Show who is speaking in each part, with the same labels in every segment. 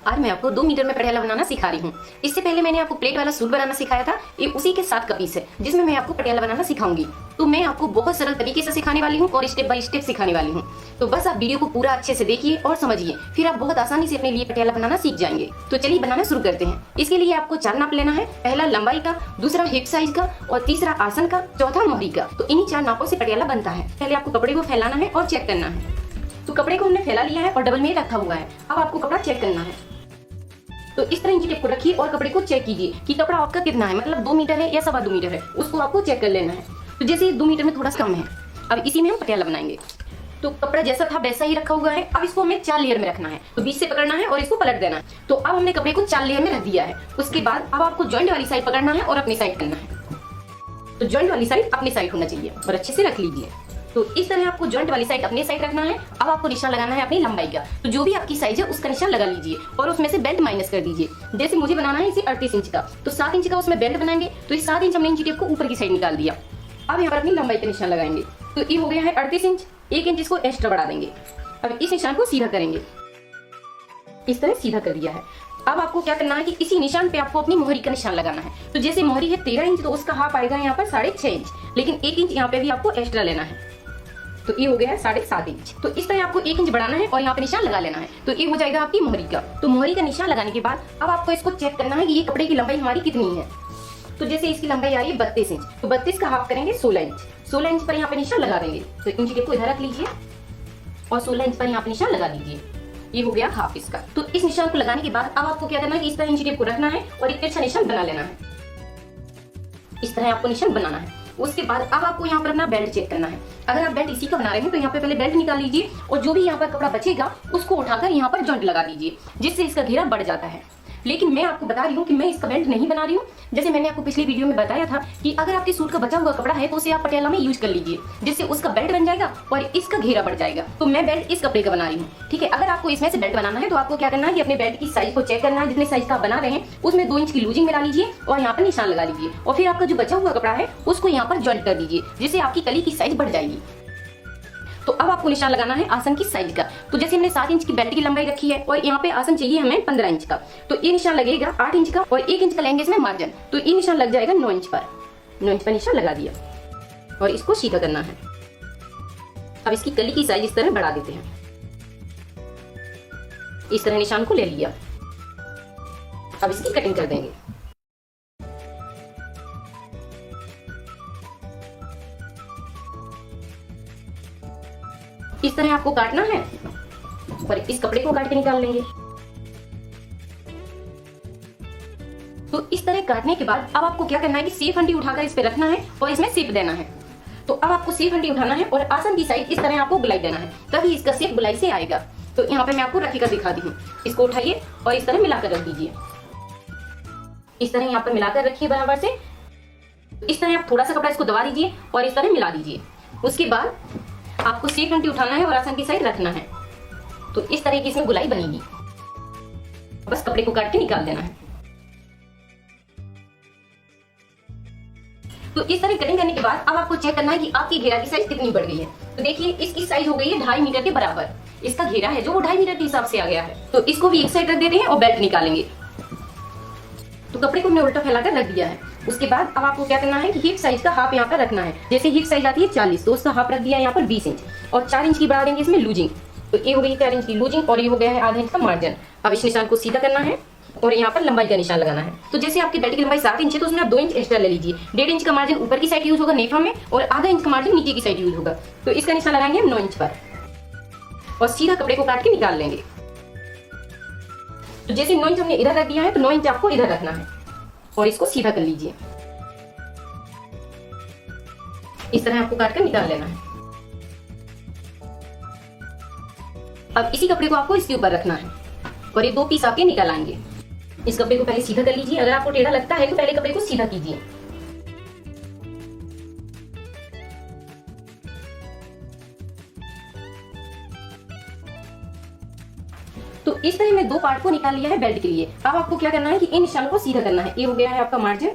Speaker 1: आज मैं आपको 2 मीटर में पटियाला बनाना सिखा रही हूँ। इससे पहले मैंने आपको प्लेट वाला सूट बनाना सिखाया था, ये उसी के साथ का पीस है जिसमें मैं आपको पटियाला बनाना सिखाऊंगी। तो मैं आपको बहुत सरल तरीके से सिखाने वाली हूँ और स्टेप बाय स्टेप सिखाने वाली हूँ। तो बस आप वीडियो को पूरा अच्छे से देखिए और समझिए, फिर आप बहुत आसानी से अपने लिए पटियाला बनाना सीख जाएंगे। तो चलिए बनाना शुरू करते हैं। इसके लिए आपको 4 नाप लेना है, पहला लंबाई का, दूसरा हिप साइज का और तीसरा आसन का, चौथा मोहरी का। तो इन्हीं 4 नापों से पटियाला बनता है। पहले आपको कपड़े को फैलाना है और चेक करना है। तो कपड़े को हमने फैला लिया है और डबल में रखा हुआ है। अब आपको कपड़ा चेक करना है। तो इस तरह इंची टेप को रखिए और कपड़े को चेक कीजिए कि कपड़ा आपका कितना है, मतलब 2 मीटर है या 2.25 मीटर है, उसको आपको चेक कर लेना है। तो जैसे 2 मीटर में थोड़ा सा कम है, अब इसी में हम पटियाला बनाएंगे। तो कपड़ा जैसा था वैसा ही रखा हुआ है। अब इसको हमें 4 लेयर में रखना है। तो बीच से पकड़ना है और इसको पलट देना है। तो अब हमने कपड़े को 4 लेयर में रख दिया है। उसके बाद अब आपको जॉइंट वाली साइड पकड़ना है और अपनी साइड करना है। तो जॉइंट वाली साइड अपनी साइड होना चाहिए और अच्छे से रख लीजिए। तो इस तरह आपको जॉइंट वाली साइड अपनी साइड रखना है। अब आपको निशान लगाना है अपनी लंबाई का। तो जो भी आपकी साइज है उसका निशान लगा लीजिए और उसमें से बेल्ट माइनस कर दीजिए। जैसे मुझे बनाना है इसे 38 इंच का, तो 7 इंच का उसमें बेल्ट बनाएंगे। तो इस 7 इंच हमने इंची टेप को ऊपर की साइड निकाल दिया। अब यहाँ पर अपनी लंबाई का निशान लगाएंगे। तो ये हो गया है 38 इंच, 1 इंच इसको एक्स्ट्रा बढ़ा देंगे। अब इस निशान को सीधा करेंगे, इस तरह सीधा कर दिया है। अब आपको क्या करना है कि इसी निशान पे आपको अपनी मोहरी का निशान लगाना है। तो जैसे मोहरी है 13 इंच, तो उसका हाफ आएगा यहाँ पर 6.5 इंच, लेकिन 1 इंच यहाँ पे भी आपको एक्स्ट्रा लेना है। तो ये हो गया है 7.5 इंच। तो इस तरह आपको 1 इंच बढ़ाना है और यहाँ पे निशान लगा लेना है। तो ये हो जाएगा आपकी मोहरी का। तो मोहरी का निशान लगाने के बाद अब आपको इसको चेक करना है कि ये कपड़े की लंबाई हमारी कितनी है। तो जैसे इसकी लंबाई आ रही है 32 इंच, तो 32 का हाफ करेंगे 16 इंच। 16 इंच पर यहाँ पे निशान लगा देंगे। तो इंची टेप को इधर रख लीजिए और 16 इंच पर यहाँ पे निशान लगा दीजिए। ये हो गया हाफ इसका। तो इस निशान को लगाने के बाद अब आपको क्या करना है कि इस तरह इंची टेप को रखना है और एक अच्छा निशान बना लेना है। इस तरह आपको निशान बनाना है। उसके बाद अब आपको यहाँ पर अपना बेल्ट चेक करना है। अगर आप बेल्ट इसी का बना रहे हैं तो यहाँ पे पहले बेल्ट निकाल लीजिए और जो भी यहाँ पर कपड़ा बचेगा उसको उठाकर यहाँ पर जॉइंट लगा दीजिए, जिससे इसका घेरा बढ़ जाता है। लेकिन मैं आपको बता रही हूँ कि मैं इसका बेल्ट नहीं बना रही हूँ। जैसे मैंने आपको पिछली वीडियो में बताया था कि अगर आपके सूट का बचा हुआ कपड़ा है तो उसे आप पटियाला में यूज कर लीजिए, जिससे उसका बेल्ट बन जाएगा और इसका घेरा बढ़ जाएगा। तो मैं बेल्ट इस कपड़े का बना रही हूँ, ठीक है। अगर आपको इसमें से बेल्ट बनाना है तो आपको क्या करना है कि अपने बेल्ट की साइज को चेक करना है। जितने साइज का आप बना रहे हैं उसमें 2 इंच की लूजिंग मिला लीजिए और यहाँ पर निशान लगा लीजिए और फिर आपका जो बचा हुआ कपड़ा है उसको यहाँ पर जॉइंट कर दीजिए, जिससे आपकी कली की साइज बढ़ जाएगी। तो अब आपको निशान लगाना है आसन की साइज का। तो जैसे हमने 7 इंच की बेल्ट की लंबाई रखी है और यहाँ पे आसन चाहिए हमें 15 इंच का, तो ये निशान लगेगा 8 इंच का और 1 इंच का लेंगे इसमें मार्जिन। तो ये निशान लग जाएगा 9 इंच पर। 9 इंच पर निशान लगा दिया और इसको सीधा करना है। अब इसकी कली की साइज इस तरह बढ़ा देते हैं। इस तरह निशान को ले लिया। अब इसकी कटिंग कर देंगे। इस तरह आपको काटना है और इस कपड़े को काट के निकाल लेंगे। तो इस तरह काटने के बाद अब आपको क्या करना है कि सेफ हंडी उठाकर इस पे रखना है और इसमें सेप देना है। तो अब आपको सेफ हंडी उठाना है और आसन की साइड इस तरह आपको गुलाई देना है, तभी इसका सेप गुलाई से आएगा। तो यहाँ पे मैं आपको रखी कर दिखाती हूँ। इसको उठाइए और इस तरह मिलाकर रख दीजिए। इस तरह यहाँ पर मिलाकर रखिए बराबर से। इस तरह आप थोड़ा सा कपड़ा इसको दबा दीजिए और इस तरह मिला दीजिए। उसके बाद आपको सेफ हंडी उठाना है और आसन की साइड रखना है। तो इस तरह की इसमें गुलाई बनेगी। बस कपड़े को काट के निकाल देना है। तो इस तरह कटिंग करने के बाद अब आपको चेक करना है कि आपकी घेरा की साइज कितनी बढ़ गई है। तो देखिए इसकी साइज हो गई है 2.5 मीटर के बराबर। इसका घेरा है जो वो 2.5 मीटर के हिसाब से आ गया है। तो इसको भी एक साइड रख देते हैं और बेल्ट निकालेंगे। तो कपड़े को हमने उल्टा फैलाकर रख दिया है। उसके बाद अब आपको क्या करना है कि हिप साइज का हाफ यहाँ पर रखना है। जैसे हिप साइज आती है 40, तो उसका हाफ रख दिया यहाँ पर 20 इंच और 4 इंच की बढ़ा देंगे इसमें लूजिंग। तो ये हो गई 4 इंच की लूजिंग और ये हो गया है आधा इंच का मार्जिन। अब इस निशान को सीधा करना है और यहाँ पर लंबाई का निशान लगाना है। तो जैसे आपकी बेल्ट की लंबाई 7 इंच है तो उसमें आप 2 इंच एक्स्ट्रा ले लीजिए। 1.5 इंच का मार्जिन ऊपर की साइड यूज होगा नेफा में और आधा इंच का मार्जिन नीचे की साइड यूज होगा। तो इसका निशान लगाएंगे हम 9 इंच पर और सीधा कपड़े को काट के निकाल लेंगे। तो जैसे 9 इंच हमने इधर रख दिया है तो 9 इंच आपको इधर रखना है और इसको सीधा कर लीजिए। इस तरह आपको काट कर निकाल लेना है। अब इसी कपड़े को आपको इसके ऊपर रखना है और ये 2 पीस आपके निकल आएंगे। इस कपड़े को पहले सीधा कर लीजिए। अगर आपको टेढ़ा लगता है तो पहले कपड़े को सीधा कीजिए। तो इस तरह मैं 2 पार्ट को निकाल लिया है बेल्ट के लिए। अब आपको क्या करना है कि इन निशानों को सीधा करना है। ये हो गया है आपका मार्जिन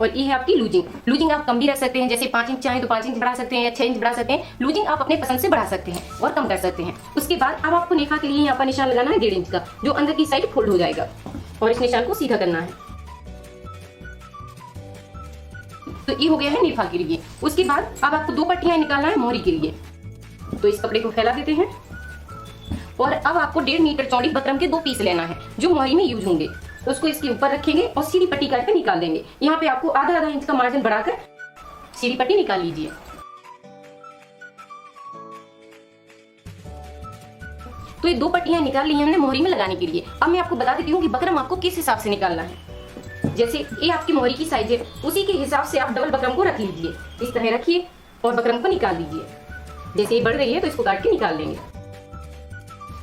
Speaker 1: और ये है आपकी लूजिंग। लूजिंग आप कम भी रख सकते हैं, जैसे 5 इंच चाहे तो 5 इंच बढ़ा सकते हैं या 6 इंच बढ़ा सकते हैं। लूजिंग आप अपने पसंद से बढ़ा सकते हैं और कम कर सकते हैं। उसके बाद अब आपको नेफा के लिए यहाँ पर निशान लगाना है 1.5 इंच का, जो अंदर की साइड फोल्ड हो जाएगा और इस निशान को सीधा करना है। तो ये हो गया है नेफा के लिए। उसके बाद अब आपको 2 पट्टियां निकालना है मोहरी के लिए। तो इस कपड़े को फैला देते हैं और अब आपको 1.5 मीटर चौड़ी बकरम के 2 पीस लेना है जो मोहरी में यूज होंगे। उसको इसके ऊपर रखेंगे और सीधी पट्टी काट के निकाल देंगे। यहाँ पे आपको आधा इंच का मार्जिन बढ़ाकर सीधी पट्टी निकाल लीजिए। तो ये 2 पट्टियां निकाल ली हमने मोहरी में लगाने के लिए। अब मैं आपको बता देती हूँ कि बकरम आपको किस हिसाब से निकालना है। जैसे ये आपकी मोहरी की साइज है, उसी के हिसाब से आप डबल बकरम को रख लीजिए। इस तरह रखिए और बकरम को निकाल लीजिए। जैसे ये बढ़ रही है तो इसको काट के निकाल देंगे।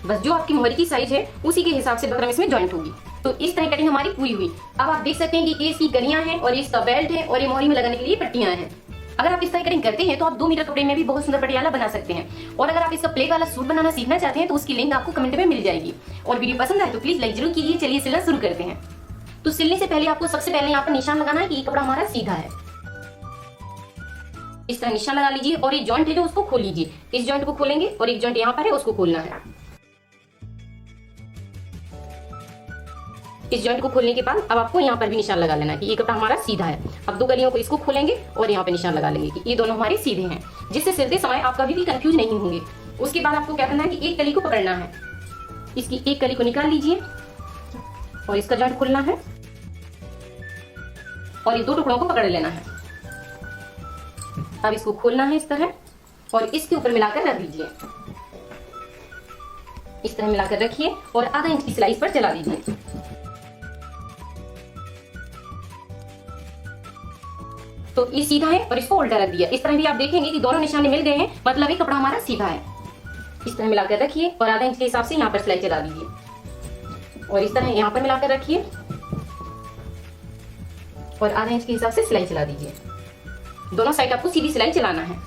Speaker 1: बस जो आपकी मोहरी की साइज है उसी के हिसाब से बकरम इसमें जॉइंट होगी। तो इस तरह कटिंग हमारी पूरी हुई। अब आप देख सकते हैं कि ये इसकी गलियां हैं और ये इसका बेल्ट है और ये मोहरी में लगाने के लिए पट्टियां हैं। अगर आप इस तरह कटिंग करते हैं तो आप 2 मीटर कपड़े में भी बहुत सुंदर पटियाला बना सकते हैं। और अगर आप इसका प्लेट वाला सूट बनाना सीखना चाहते हैं तो उसकी लिंक आपको कमेंट में मिल जाएगी। और वीडियो पसंद आए तो प्लीज लाइक जरूर कीजिए। चलिए सिलना शुरू करते हैं। तो सिलने से पहले आपको सबसे पहले यहाँ पर निशान लगाना है कि ये कपड़ा हमारा सीधा है। इस तरह निशान लगा लीजिए और ये जॉइंट है जो उसको खोल लीजिए। इस जॉइंट को खोलेंगे और एक जॉइंट यहाँ पर है उसको खोलना है। इस जॉइंट को खोलने के बाद अब आपको यहाँ पर भी निशान लगा लेना है कि ये कपड़ा हमारा सीधा है। अब 2 गलियों को इसको खोलेंगे और यहाँ पे निशान लगा लेंगे कि ये दोनों हमारे सीधे हैं, जिससे सिलते समय आप कभी भी कंफ्यूज नहीं होंगे। उसके बाद आपको क्या करना है कि एक कली को पकड़ना है। इसकी एक कली को निकाल लीजिए और इसका जॉइंट खोलना है और ये 2 टुकड़ों को पकड़ लेना है। अब इसको खोलना है इस तरह और इसके ऊपर मिलाकर रख दीजिए। इस तरह मिलाकर रखिए और आधा इंच की सिलाई पर चला दीजिए। तो ये सीधा है और इसको उल्टा रख दिया। इस तरह भी आप देखेंगे कि दोनों निशाने मिल गए हैं, मतलब ये कपड़ा हमारा सीधा है। इस तरह मिलाकर रखिए और आधा इंच के हिसाब से यहाँ पर सिलाई चला दीजिए और इस तरह यहाँ पर मिलाकर रखिए और आधा इंच के हिसाब से सिलाई चला दीजिए। दोनों साइड आपको सीधी सिलाई चलाना है।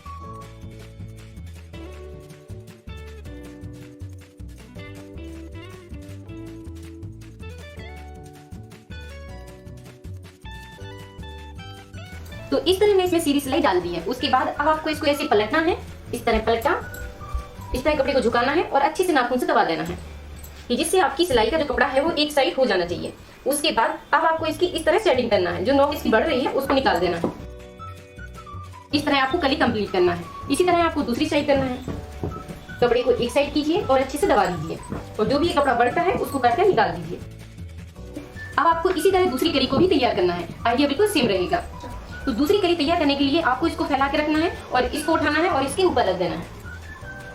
Speaker 1: तो इस तरह ने इसमें सीधी सिलाई डाल दी है। उसके बाद अब आपको इसको ऐसे पलटना है। इस तरह पलटा, इस तरह कपड़े को झुकाना है और अच्छे से नाखून से दबा देना है कि जिससे आपकी सिलाई का जो कपड़ा है वो एक साइड हो जाना चाहिए। उसके बाद अब आपको इसकी इस तरह सेटिंग करना है। जो नोक इसकी बढ़ रही है उसको निकाल देना है। इस तरह आपको कली कंप्लीट करना है। इसी तरह आपको दूसरी साइड करना है। कपड़े को एक साइड कीजिए और अच्छे से दबा दीजिए और जो भी ये कपड़ा बढ़ता है उसको काट कर निकाल दीजिए। अब आपको इसी तरह दूसरी कली को भी तैयार करना है। आइडिया बिल्कुल सेम रहेगा। तो दूसरी कली तैयार करने के लिए आपको इसको फैला के रखना है और इसको उठाना है और इसके ऊपर रख देना है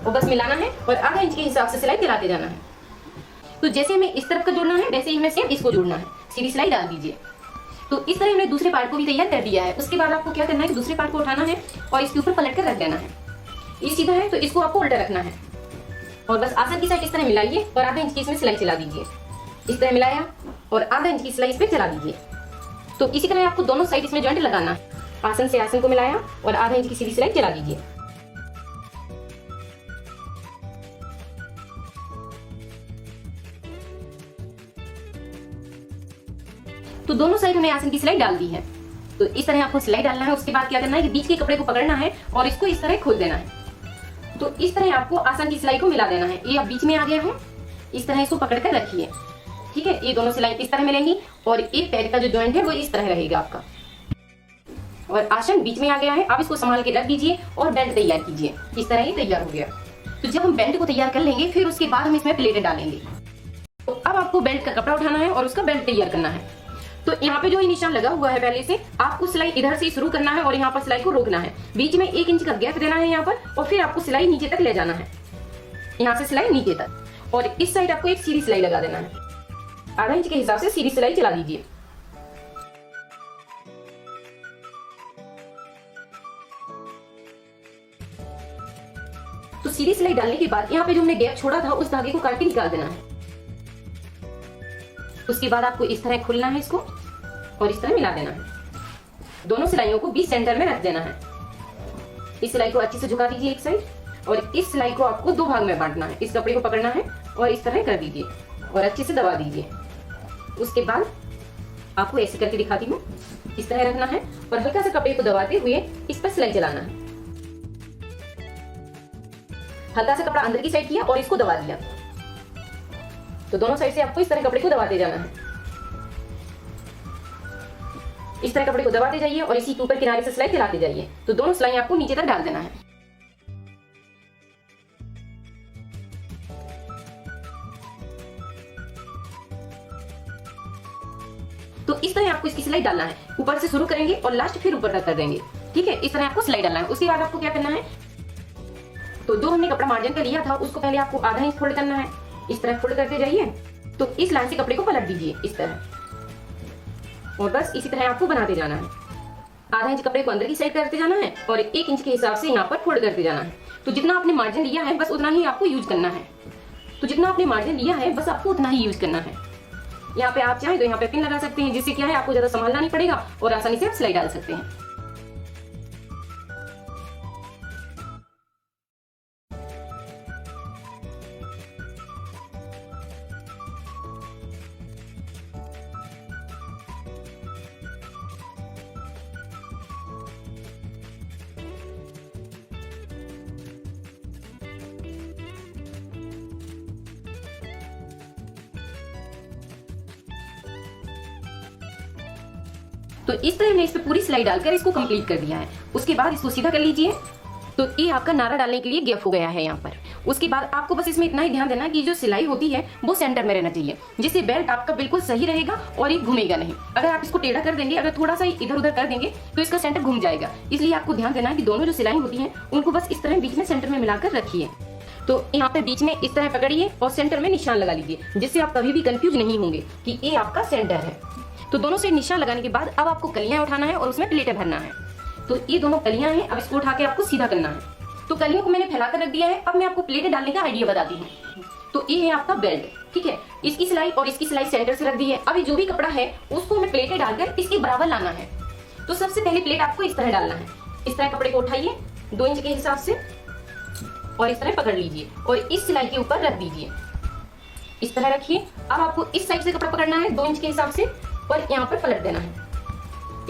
Speaker 1: और बस मिलाना है और आधा इंच के हिसाब से सिलाई चलाते जाना है। तो जैसे हमें इस तरफ का जोड़ना है वैसे ही हमें सेम इसको जोड़ना है। सीधी सिलाई डाल दीजिए। तो इस तरह हमने दूसरे पार्ट को भी तैयार कर दिया है। उसके बाद आपको क्या करना है कि दूसरे पार्ट को उठाना है और इसके ऊपर पलट कर रख देना है। ये सीधा है तो इसको आपको उल्टा रखना है और बस आसन की साइड इस तरह मिलाइए और आधा इंच की इसमें सिलाई चला दीजिए। इस तरह मिलाया और आधा इंच की सिलाई इस पर चला दीजिए। तो इसी तरह आपको दोनों साइड इसमें जॉइंट लगाना है। आसन से आसन को मिलाया और आधा इंच की सीधी सिलाई चला दीजिए। तो दोनों साइड हमने आसन की सिलाई डाल दी है। तो इस तरह आपको सिलाई डालना है। उसके बाद क्या करना है कि बीच के कपड़े को पकड़ना है और इसको इस तरह खोल देना है। तो इस तरह आपको आसन की सिलाई को मिला देना है। ये अब बीच में आ गया है। इस तरह इसको पकड़ कर रखिए। ठीक है, ये दोनों सिलाई इस तरह मिलेंगी और एक पैर का जो जॉइंट है वो इस तरह रहेगा आपका और आसन बीच में आ गया है। अब इसको संभाल के रख दीजिए और बेल्ट तैयार कीजिए। इस तरह ये तैयार हो गया। तो जब हम बेल्ट को तैयार कर लेंगे फिर उसके बाद हम इसमें प्लेटें डालेंगे। तो अब आपको बेल्ट का कपड़ा उठाना है और उसका बेल्ट तैयार करना है। तो यहाँ पे जो ये निशान लगा हुआ है पहले से, आपको सिलाई इधर से शुरू करना है और यहाँ पर सिलाई को रोकना है। बीच में 1 इंच का गैप देना है यहाँ पर और फिर आपको सिलाई नीचे तक ले जाना है। यहाँ से सिलाई नीचे तक और इस साइड आपको एक सीधी सिलाई लगा देना है। आधा इंच के हिसाब से सीधी सिलाई चला दीजिए। तो सीधी सिलाई डालने के बाद यहाँ पे जो हमने गैप छोड़ा था उस धागे को काट के निकाल देना है। उसके बाद आपको इस तरह खोलना है इसको और इस तरह मिला देना है। दोनों सिलाइयों को बीच सेंटर में रख देना है। इस सिलाई को अच्छे से झुका दीजिए एक साइड और इस सिलाई को आपको 2 भाग में बांटना है। इस कपड़े को पकड़ना है और इस तरह कर दीजिए और अच्छे से दबा दीजिए। उसके बाद आपको ऐसे करके दिखाती हूँ। इस तरह रखना है और हल्का सा कपड़े को दबाते हुए इस पर सिलाई चलाना है। हल्का सा कपड़ा अंदर की साइड किया और इसको दबा दिया। तो दोनों साइड से आपको इस तरह कपड़े को दबाते जाना है। इस तरह कपड़े को दबाते जाइए और इसी के ऊपर किनारे से सिलाई चलाते जाइए। तो दोनों सिलाई आपको नीचे तक डाल देना है। तो इस तरह आपको इसकी सिलाई डालना है। ऊपर से शुरू करेंगे और लास्ट फिर ऊपर तक कर देंगे। ठीक है, इस तरह आपको सिलाई डालना है। उसके बाद आपको क्या करना है, तो जो हमने कपड़ा मार्जिन का लिया था उसको पहले आपको आधा इंच फोल्ड करना है। इस तरह फोल्ड करते जाइए। तो इस लाइन से कपड़े को पलट दीजिए इस तरह, और बस इसी तरह आपको बनाते जाना है। आधा इंच कपड़े को अंदर की साइड करते जाना है और 1 इंच के हिसाब से यहाँ पर फोल्ड करते जाना है। तो जितना आपने मार्जिन लिया है बस उतना ही आपको यूज करना है। तो जितना आपने मार्जिन लिया है बस आपको उतना ही यूज करना है। यहाँ पे आप चाहें तो यहाँ पे पिन लगा सकते हैं, जिससे क्या है आपको ज्यादा संभालना नहीं पड़ेगा और आसानी से आप सिलाई डाल सकते हैं। तो इस तरह मैंने इस पे पूरी सिलाई डालकर इसको कंप्लीट कर दिया है। उसके बाद इसको सीधा कर लीजिए। तो ये आपका नारा डालने के लिए गैप हो गया है यहाँ पर। उसके बाद आपको बस इसमें इतना ही ध्यान देना कि जो सिलाई होती है वो सेंटर में रहना चाहिए, जिससे बेल्ट आपका बिल्कुल सही रहेगा और ये घूमेगा नहीं। अगर आप इसको टेढ़ा कर देंगे, अगर थोड़ा सा इधर उधर कर देंगे तो इसका सेंटर घूम जाएगा। इसलिए आपको ध्यान देना है कि दोनों जो सिलाई होती है उनको बस इस तरह बीच में सेंटर में मिलाकर रखिए। तो यहाँ पे बीच में इस तरह पकड़िए और सेंटर में निशान लगा लीजिए, जिससे आप कभी भी कंफ्यूज नहीं होंगे कि ये आपका सेंटर है। तो दोनों से निशान लगाने के बाद अब आपको कलियां उठाना है और उसमें प्लेटें भरना है। तो ये दोनों कलियां हैं, अब इसको उठा के आपको सीधा करना है। तो कलियों को मैंने फैलाकर रख दिया है। अब मैं आपको प्लेटें डालने का आइडिया बताती हूँ। तो ये है आपका बेल्ट, ठीक है। इसकी सिलाई और इसकी सिलाई सेंटर से रख दी है। अभी जो भी कपड़ा है उसको हमें प्लेटें डालकर इसके बराबर लाना है। तो सबसे पहले प्लेट आपको इस तरह डालना है। इस तरह कपड़े को उठाइए 2 इंच के हिसाब से और इस तरह पकड़ लीजिए और इस सिलाई के ऊपर रख दीजिए। इस तरह रखिए। अब आपको इस साइड से कपड़ा पकड़ना है 2 इंच के हिसाब से और यहाँ पर पलट देना है।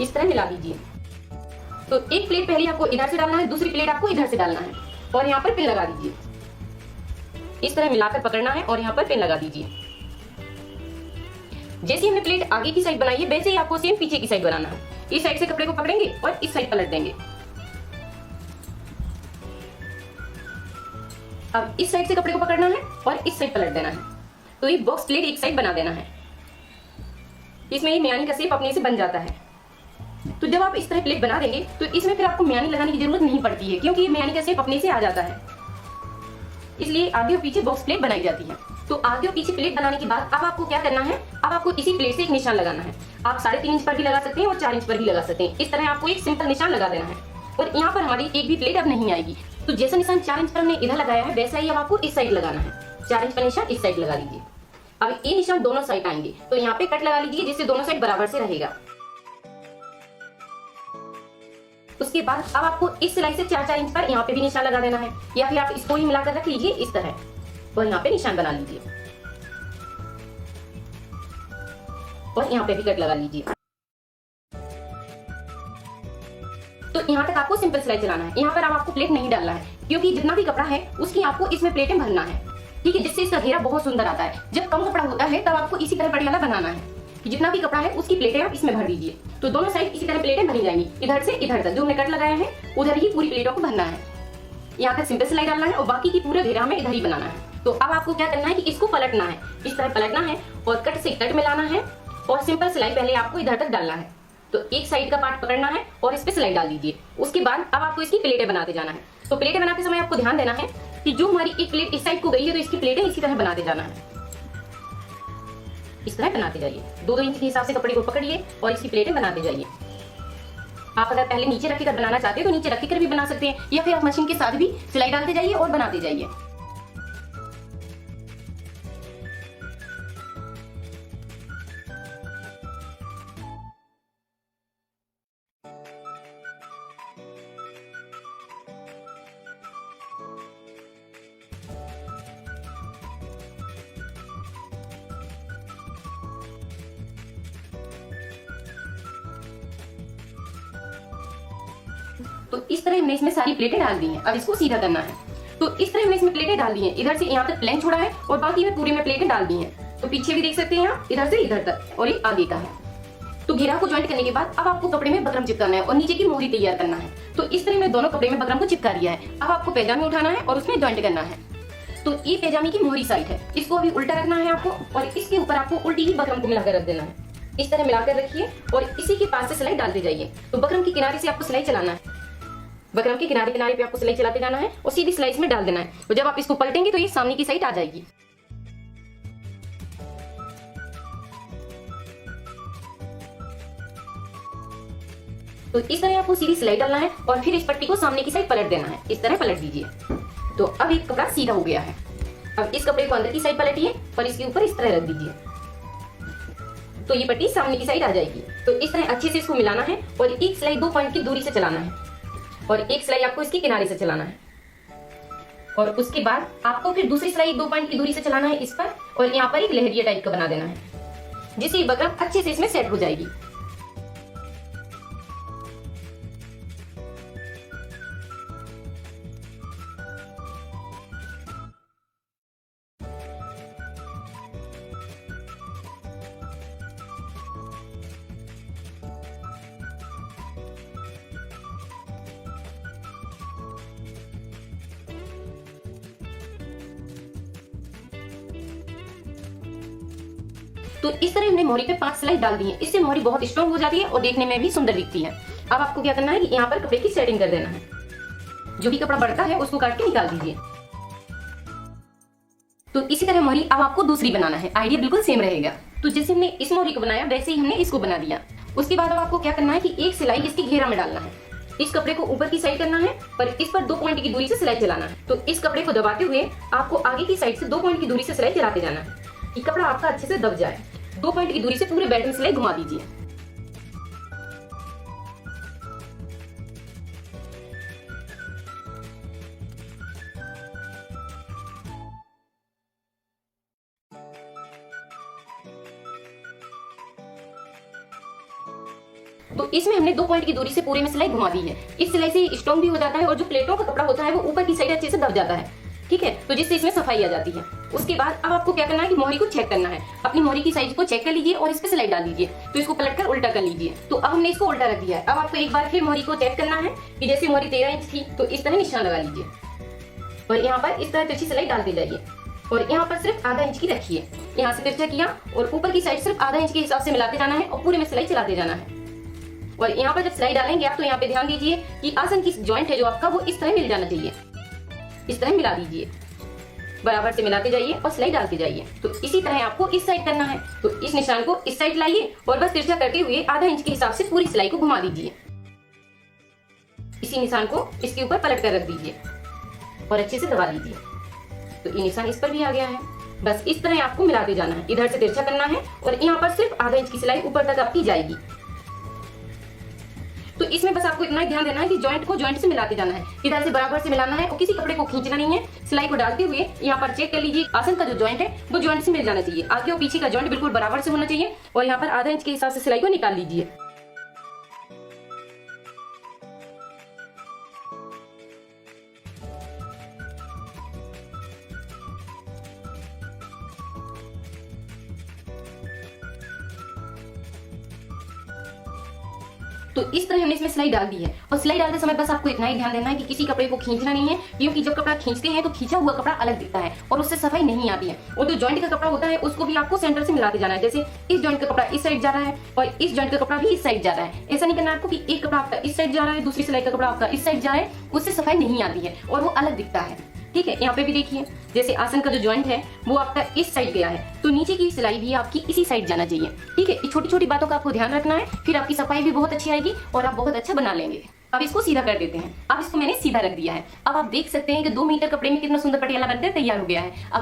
Speaker 1: इस तरह मिला दीजिए। तो एक प्लेट पहले आपको इधर से डालना है, दूसरी प्लेट आपको इधर से डालना है और यहाँ पर पिन लगा दीजिए। इस तरह मिलाकर पकड़ना है और यहाँ पर पिन लगा दीजिए। जैसे हमने प्लेट आगे की साइड बनाई है वैसे ही आपको सेम पीछे की साइड बनाना है। इस साइड से कपड़े को पकड़ेंगे और इस साइड पलट देंगे। अब इस साइड से कपड़े को पकड़ना है और इस साइड पलट देना है। तो ये बॉक्स प्लेट एक साइड बना देना है। इसमें ये मियानी का शेप अपने से बन जाता है। तो जब आप इस तरह प्लेट बना देंगे तो इसमें फिर आपको मियानी लगाने की जरूरत नहीं पड़ती है, क्योंकि ये मियानी का शेप अपने से आ जाता है। इसलिए आगे और पीछे बॉक्स प्लेट बनाई जाती है। तो आगे और पीछे प्लेट बनाने के बाद अब आपको क्या करना है, अब आपको इसी प्लेट से एक निशान लगाना है। आप 3.5 इंच पर भी लगा सकते हैं और 4 इंच पर भी लगा सकते हैं। इस तरह आपको एक सिंपल निशान लगा देना है और यहाँ पर हमारी एक भी प्लेट अब नहीं आएगी। तो जैसा निशान 4 इंच पर हमने इधर लगाया है वैसा ही अब आपको इस साइड लगाना है। 4 इंच पर निशान इस साइड लगा लीजिए। अब ये निशान दोनों साइड आएंगे तो यहाँ पे कट लगा लीजिए, जिससे दोनों साइड बराबर से रहेगा। उसके बाद अब आपको इस सिलाई से 4-4 इंच पर यहाँ पे भी निशान लगा देना है, या फिर आप इसको ही मिलाकर रख लीजिए इस तरह और यहाँ पे निशान बना लीजिए और यहाँ पे भी कट लगा लीजिए। तो यहाँ तक आपको सिंपल सिलाई चलाना है। यहाँ पर अब आपको प्लेट नहीं डालना है, क्योंकि जितना भी कपड़ा है उसकी आपको इसमें प्लेटें भरना है, ठीक है, जिससे इसका घेरा बहुत सुंदर आता है। जब कम कपड़ा होता है तब आपको इसी तरह पटियाला बनाना है कि जितना भी कपड़ा है उसकी प्लेटें आप इसमें भर दीजिए। तो दोनों साइड इसी तरह प्लेटें भरी जाएंगी, इधर से इधर तक जो हमने कट लगाया है उधर ही पूरी प्लेटों को भरना है। यहाँ तक सिंपल सिलाई डालना है और बाकी की पूरे घेरा हमें इधर ही बनाना है। तो अब आपको क्या करना है कि इसको पलटना है, इस तरह पलटना है और कट से कट मिलाना है और सिंपल सिलाई पहले आपको इधर तक डालना है। तो एक साइड का पार्ट पकड़ना है और इस पे सिलाई डाल दीजिए। उसके बाद अब आपको इसकी प्लेटें बनाते जाना है। तो प्लेटें बनाते समय आपको ध्यान देना है कि जो हमारी एक प्लेट इस साइड को गई है तो इसकी प्लेटें इसी तरह बनाते जाना है। इस तरह बनाते जाइए। 2-2 इंच के हिसाब से कपड़े को पकड़िए और इसकी प्लेटें बनाते जाइए। आप अगर पहले नीचे रखकर बनाना चाहते हैं तो नीचे रखकर भी बना सकते हैं, या फिर आप मशीन के साथ भी सिलाई डालते जाइए और बनाते जाइए। तो इस तरह हमने इसमें सारी प्लेटें डाल दी हैं। अब इसको सीधा करना है। तो इस तरह हमने इसमें प्लेटें डाल दी हैं, इधर से यहाँ तक प्लेन छोड़ा है और बाकी में पूरे में प्लेटें डाल दी हैं। तो पीछे भी देख सकते हैं आप, इधर से इधर तक, और ये आगे का है। तो घेरा को ज्वाइंट करने के बाद अब आपको कपड़े में बकरम चिपकाना है और नीचे की मोहरी तैयार करना है। तो इस तरह मैं दोनों कपड़े में बकरम को चिपका दिया है। अब आपको पैजामे उठाना है और उसमें ज्वाइंट करना है। तो ये पैजामे की मोहरी साइड है, इसको अभी उल्टा रखना है आपको, और इसके ऊपर आपको उल्टी ही बकरम को मिलाकर रख देना है। इस तरह मिलाकर रखिए और इसी के पास से सिलाई डालते जाइए। तो बकरम के किनारे से आपको सिलाई चलाना है, बकरम के किनारे किनारे पे आपको सिलाई चलाते जाना है और सीधी सिलाई में डाल देना है। और जब आप इसको पलटेंगे तो ये सामने की साइड आ जाएगी। तो इस तरह आपको सीधी सिलाई डालना है और फिर इस पट्टी को सामने की साइड पलट देना है। इस तरह पलट दीजिए। तो अब एक कपड़ा सीधा हो गया है। अब इस कपड़े को अंदर की साइड पलटिए और इसके ऊपर इस तरह रख दीजिए। तो ये पट्टी सामने की साइड आ जाएगी। तो इस तरह अच्छे से इसको मिलाना है और एक सिलाई 2 पॉइंट की दूरी से चलाना है और एक सिलाई आपको इसके किनारे से चलाना है। और उसके बाद आपको फिर दूसरी सिलाई 2 पॉइंट की दूरी से चलाना है इस पर, और यहाँ पर एक लहरिया टाइप का बना देना है, जिससे ये बकरम अच्छे से इसमें सेट हो जाएगी। तो इस तरह हमने मोहरी पे 5 सिलाई डाल दी है। इससे मोहरी बहुत स्ट्रॉन्ग हो जाती है और देखने में भी सुंदर दिखती है। अब आपको क्या करना है कि यहाँ पर कपड़े की सेटिंग कर देना है। जो भी कपड़ा बढ़ता है उसको काट के निकाल दीजिए। तो इसी तरह मोहरी अब आपको दूसरी बनाना है। आइडिया बिल्कुल सेम रहेगा। तो जैसे हमने इस मोहरी को बनाया वैसे ही हमने इसको बना दिया। उसके बाद अब आपको क्या करना है कि एक सिलाई इसकी घेरा में डालना है। इस कपड़े को ऊपर की साइड करना है पर इस पर 2 पॉइंट की दूरी से सिलाई चलाना है। तो इस कपड़े को दबाते हुए आपको आगे की साइड से 2 पॉइंट की दूरी से सिलाई चलाते जाना है कि कपड़ा आपका अच्छे से दब जाए। 2 पॉइंट की दूरी से पूरे बेल्ट में सिलाई घुमा दीजिए। तो इसमें हमने 2 पॉइंट की दूरी से पूरे में सिलाई घुमा दी है। इस सिलाई से स्ट्रॉन्ग भी हो जाता है और जो प्लेटों का कपड़ा होता है वो ऊपर की साइड अच्छे से दब जाता है। ठीक है, तो जिससे इसमें सफाई आ जाती है। उसके बाद अब आपको क्या करना है कि मोहरी को चेक करना है। अपनी मोहरी की साइज को चेक कर लीजिए और इस पे सिलाई डाल दीजिए। तो इसको पलटकर उल्टा कर लीजिए। तो अब हमने इसको उल्टा रख दिया है। अब आपको एक बार फिर मोहरी को चेक करना है कि जैसे मोहरी 13 इंच थी तो इस तरह निशान लगा लीजिए और यहाँ पर इस तरह तिरछी सिलाई डालते जाइए और यहाँ पर सिर्फ आधा इंच की रखिए। यहाँ से तिरछा किया और ऊपर की साइड सिर्फ आधा इंच के हिसाब से मिलाते जाना है और पूरे में सिलाई चलाते जाना है। और यहाँ पर जब सिलाई डालेंगे आप तो यहाँ पे ध्यान दीजिए कि आसन की जॉइंट है जो आपका वो इस तरह मिल जाना चाहिए। इस तरह मिला दीजिए, बराबर से मिलाते जाइए और सिलाई डालते जाइए। तो इसी तरह आपको इस साइड करना है। तो इस निशान को इस साइड लाइए और बस तिरछा करते हुए आधा इंच के हिसाब से पूरी सिलाई को घुमा दीजिए। इसी निशान को इसके ऊपर पलट कर रख दीजिए और अच्छे से दबा दीजिए। तो ये निशान इस पर भी आ गया है। बस इस तरह आपको मिलाते जाना है। इधर से तिरछा करना है और यहाँ पर सिर्फ आधा इंच की सिलाई ऊपर तक आपकी जाएगी। तो इसमें बस आपको इतना ही ध्यान देना है कि जॉइंट को जॉइंट से मिलाते जाना है। इधर से बराबर से मिलाना है और किसी कपड़े को खींचना नहीं है। सिलाई को डालते हुए यहाँ पर चेक कर लीजिए आसन का जो जॉइंट है वो जॉइंट से मिल जाना चाहिए। आगे और पीछे का जॉइंट बिल्कुल बराबर से होना चाहिए और यहाँ पर आधा इंच के हिसाब से सिलाई को निकाल लीजिए। तो इस तरह हमने इसमें सिलाई डाल दी है और सिलाई डालते समय बस आपको इतना ही ध्यान देना है कि किसी कपड़े को खींचना नहीं है, क्योंकि जब कपड़ा खींचते हैं तो खींचा हुआ कपड़ा अलग दिखता है और उससे सफाई नहीं आती है। और जो जॉइंट का कपड़ा होता है उसको भी आपको सेंटर से मिलाते जाना है। जैसे इस जॉइंट का कपड़ा इस साइड जा रहा है और इस जॉइंट का कपड़ा भी इस साइड जा रहा है। ऐसा नहीं करना आपको कि एक कपड़ा आपका इस साइड जा रहा है, दूसरी सिलाई का कपड़ा आपका इस साइड जा रहा है, उससे सफाई नहीं आती है और वो अलग दिखता है। ठीक है, यहाँ पे भी देखिए जैसे आसन का जो जॉइंट है वो आपका इस साइड गया है तो नीचे की सिलाई भी आपकी इसी साइड जाना चाहिए। ठीक है, छोटी छोटी बातों का आपको ध्यान रखना है, फिर आपकी सफाई भी बहुत अच्छी आएगी और आप बहुत अच्छा बना लेंगे। अब इसको सीधा कर देते हैं। अब इसको मैंने सीधा रख दिया है। अब आप देख सकते हैं कि 2 मीटर कपड़े में कितना सुंदर पटियाला बनकर तैयार हो गया है। अब